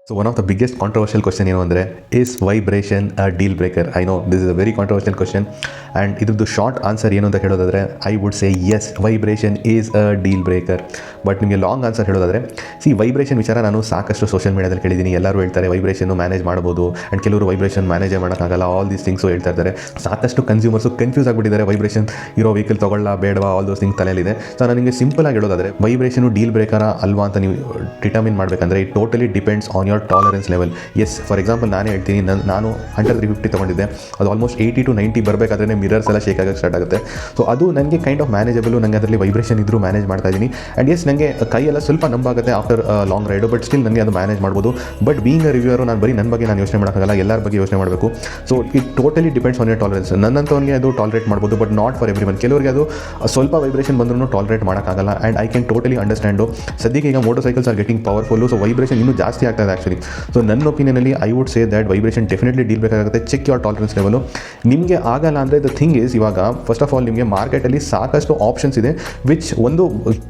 So one of the biggest controversial question ಏನು ಅಂದರೆ is vibration a deal breaker. I know this is a very controversial question and ಇದ್ರದ್ದು short answer ಏನು ಅಂತ ಹೇಳೋದಾದರೆ I would say yes, vibration is a deal breaker. But ನಿಮಗೆ long answer ಹೇಳೋದಾದರೆ vibration ವಿಚಾರ ನಾನು ಸಾಕಷ್ಟು ಸೋಷಿಯಲ್ ಮೀಡಿಯಾದಲ್ಲಿ ಕೇಳಿದ್ದೀನಿ. ಎಲ್ಲರೂ ಹೇಳ್ತಾರೆ ವೈಬ್ರೇಷನ್ನು ಮ್ಯಾನೇಜ್ ಮಾಡ್ಬೋದು ಆ್ಯಂಡ್ ಕೆಲವರು ವೈಬ್ರೇಷನ್ ಮ್ಯಾನೇಜೇ ಮಾಡೋಕ್ಕಾಗಲ್ಲ, ಆಲ್ ದೀಸ್ ಥಿಂಗ್ಸು ಹೇಳ್ತಾ ಇದ್ದಾರೆ. ಸಾಕಷ್ಟು ಕನ್ಸ್ಯೂಮರ್ಸು ಕನ್ಫ್ಯೂಸ್ ಆಗಿಬಿಟ್ಟಿದ್ದಾರೆ, ವೈಬ್ರೇಷನ್ ಇರೋ ವೆಹಿಕಲ್ ತೊಗೊಳ್ಳ ಬೇಡವಾ, ಆಲ್ ದೋಸ್ ಥಿಂಗ್ಸ್ ತಲೆಯಲ್ಲಿದೆ. ಸೊ ನನಗೆ ಸಿಂಪಲ್ ಆಗಿ ಹೇಳೋದಾದರೆ ವೈಬ್ರೇಷನು ಡೀಲ್ ಬ್ರೇಕರ ಅಲ್ವಾ ಅಂತ ನೀವು ಡಿಟರ್ಮಿನ್ ಮಾಡಬೇಕಂದ್ರೆ it totally depends on your tolerance level. Yes, for example ನಾನೇ ಹೇಳ್ತೀನಿ, ನಾನು ಹಂಡ್ರೆಡ್ 350 ತೊಗೊಂಡಿದ್ದೆ, ಅದು ಆಲ್ಮೋಸ್ಟ್ 80 to 90 ಬರಬೇಕಾದ್ರೆ ಮಿರರ್ಸ್ ಎಲ್ಲ ಶೇಕ್ ಆಗೋಕ್ಕೆ ಸ್ಟಾರ್ಟ್ ಆಗುತ್ತೆ. ಸೊ ಅದು ನನಗೆ ಕೈಂಡ್ ಆಫ್ ಮ್ಯಾನೇಜಬಲು, ನನಗೆ ಅದರಲ್ಲಿ ವೈಬ್ರೇಷನ್ ಇದ್ದರೂ ಮ್ಯಾನೇಜ್ ಮಾಡ್ತಾ ಇದ್ದೀನಿ. ಆ್ಯಂಡ್ ಎಸ್, ನನಗೆ ಕೈಯೆಲ್ಲ ಸ್ವಲ್ಪ ನಂಬಾಗುತ್ತೆ after long ride, but still ನನಗೆ ಅದು ಮ್ಯಾನೇಜ್ ಮಾಡ್ಬೋದು. ಬಟ್ ಬೀಯಿಂಗ್ ಅ ರಿವ್ಯೂರು ನಾನು ಬರೀ ನನ್ನ ಬಗ್ಗೆ ನಾನು ಯೋಚನೆ ಮಾಡೋಕ್ಕಾಗಲ್ಲ, ಎಲ್ಲರ ಬಗ್ಗೆ ಯೋಚನೆ ಮಾಡಬೇಕು. So it totally depends on your tolerance. ನನ್ನಂಥವನಿಗೆ ಅದು ಟಾಲರೇಟ್ ಮಾಡ್ಬೋದು, but not for everyone. ಕೆಲವರಿಗೆ ಅದು ಸ್ವಲ್ಪ ವೈಬ್ರೇಷನ್ ಬಂದ್ರೂ ಟಾಲರೇಟ್ ಮಾಡೋಕ್ಕಾಗಲ್ಲ. And I can totally understand. ಸದ್ಯಕ್ಕೆ ಈಗ motorcycles are getting powerful, so vibration ಇನ್ನೂ ಜಾಸ್ತಿ ಆಗ್ತಾ ಇದೆ ಆ್ಯಕ್ಚುಲಿ. ಸೊ ನನ್ನ ಒಪಿನಿಯನಲ್ಲಿ I would say that vibration definitely deal ಬೇಕಾಗುತ್ತೆ. Check your tolerance level. ನಿಮಗೆ ಆಗಲ್ಲ ಅಂದರೆ ದ ಥಿಂಗ್ ಈಸ್, ಇವಾಗ ಫಸ್ಟ್ ಆಫ್ ಆಲ್ ನಿಮಗೆ ಮಾರ್ಕೆಟಲ್ಲಿ ಸಾಕಷ್ಟು ಆಪ್ಷನ್ಸ್ ಇದೆ ವಿಚ್ ಒಂದು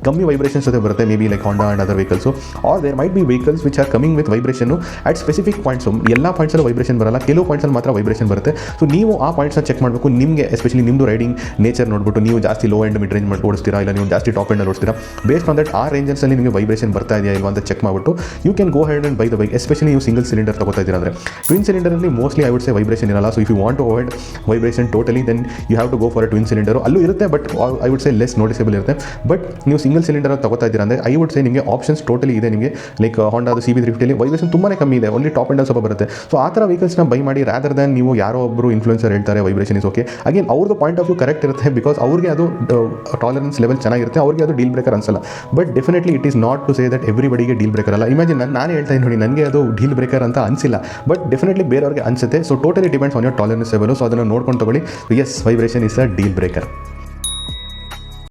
ಕಮ್ಮಿ ವೈಬ್ರೇಷನ್ಸ್ ಜೊತೆ ಬರುತ್ತೆ, may be like Honda and other vehicles, or there might be vehicles which are coming with vibration at specific points. ಎಲ್ಲ ಪಾಯಿಂಟ್ಸಲ್ಲೂ ವೈಬ್ರೇಷನ್ ಬರಲ್ಲ, ಕೆಲವು ಪಾಯಿಂಟ್ಸಲ್ಲಿ ಮಾತ್ರ ವೈಬ್ರೇಷನ್ ಬರುತ್ತೆ. ಸೊ ನೀವು ಆ ಪಾಯಿಂಟ್ಸ್ನ ಚೆಕ್ ಮಾಡಬೇಕು. ನಿಮಗೆ ಎಸ್ಪೆಷಲಿ ನಿಮ್ಮದು ರೈಡಿಂಗ್ ನೇಚರ್ ನೋಡ್ಬಿಟ್ಟು ನೀವು ಜಾಸ್ತಿ ಲೋ ಎಂಡ್ ಮಿಡ್ ರೇಂಜ್ ಮಾಡಿ ಓಡಿಸ್ತೀರಾ, ಇಲ್ಲ ನೀವು ಜಾಸ್ತಿ ಟಾಪ್ ಎಂಡಲ್ಲಿ ಓಡಿಸ್ತೀರಾ, ಬೇಸ್ಡ್ ಆನ್ ದಟ್ ಆ ರೇಂಜಸ್ಸಲ್ಲಿ ನಿಮಗೆ ವೈಬ್ರೇಷನ್ ಬರ್ತಾ ಇದೆಯಾ ಇಲ್ವಾ ಅಂತ ಚೆಕ್ ಮಾಡಿಬಿಟ್ಟು you can go head and buy the bike. Especially ನೀವು ಸಿಂಗಲ್ ಸಿಲಿಂಡರ್ ತಗೋತಾ ಇದ್ದೀರಾ ಅಂದರೆ. ಟ್ವಿನ್ ಸಿಲಿಂಡರಲ್ಲಿ mostly I would say vibration ಇರಲ್ಲ. So if you want to avoid vibration totally, then you have to go for a twin cylinder. ಅಲ್ಲೂ ಇರುತ್ತೆ, but I would say less noticeable ಇರುತ್ತೆ. But ನೀವು single cylinder ತಗೋತಾ ಇದ್ದೀರಾ ಅಂದರೆ I would ಸೇ ನಿಮಗೆ options totally ಇದೆ. ನಿಮಗೆ ಲೈಕ್ ಹೋಂಡಾದು CB350 ವೈಬ್ರೇಷನ್ ತುಂಬಾ ಕಮ್ಮಿ ಇದೆ, ಓನ್ಲಿ ಟಾಪ್ ಎಂಡಲ್ಲಿ ಸ್ವಲ್ಪ ಬರುತ್ತೆ. ಸೊ ಆ ಥರ ವೆಹಿಕಲ್ಸ್ನ ಬೈ ಮಾಡಿ, ರಾದರ್ ದ್ಯಾನ್ ನೀವು ಯಾರೋ ಒಬ್ಬರು ಇನ್ಫ್ಲುಯೆನ್ಸರ್ ಹೇಳ್ತಾರೆ ವೈಬ್ರೇಷನ್ ಇಸ್ ಓಕೆ. ಅಗೇನ್ ಅವ್ರದ್ದು ಪಾಯಿಂಟ್ ಆಫ್ ವ್ಯೂ ಕರೆಕ್ಟ್ ಇರುತ್ತೆ, ಬಿಕಾಸ್ ಅವ್ರಿಗೆ ಅದು ಟಾಲರೆನ್ಸ್ ಲೆವೆಲ್ ಚೆನ್ನಾಗಿರುತ್ತೆ, ಅವ್ರಿಗೆ ಅದು ಡೀಲ್ ಬ್ರೇಕರ್ ಅನ್ಸಲ್ಲ. But definitely it is not to say that ಎವ್ರಿಬಡಿಗೆ ಡೀಲ್ ಬ್ರೇಕರ್ ಅಲ್ಲ. ಇಮ್ಯಾಜಿನ್ ನಾನೇ ಹೇಳ್ತಾ ಇದ್ದೀನಿ ನೋಡಿ, ನನಗೆ ಅದು ಡೀಲ್ ಬ್ರೇಕರ್ ಅಂತ ಅನಿಸಿಲ್ಲ, ಬಟ್ ಡೆಫಿನೆಟ್ಲಿ ಬೇರೆಯವ್ರಿಗೆ ಅನಿಸುತ್ತೆ. So totally depends on your tolerance level. So ಅದನ್ನು ನೋಡ್ಕೊಂಡು ತಗೊಳ್ಳಿ. Yes, vibration is a deal breaker.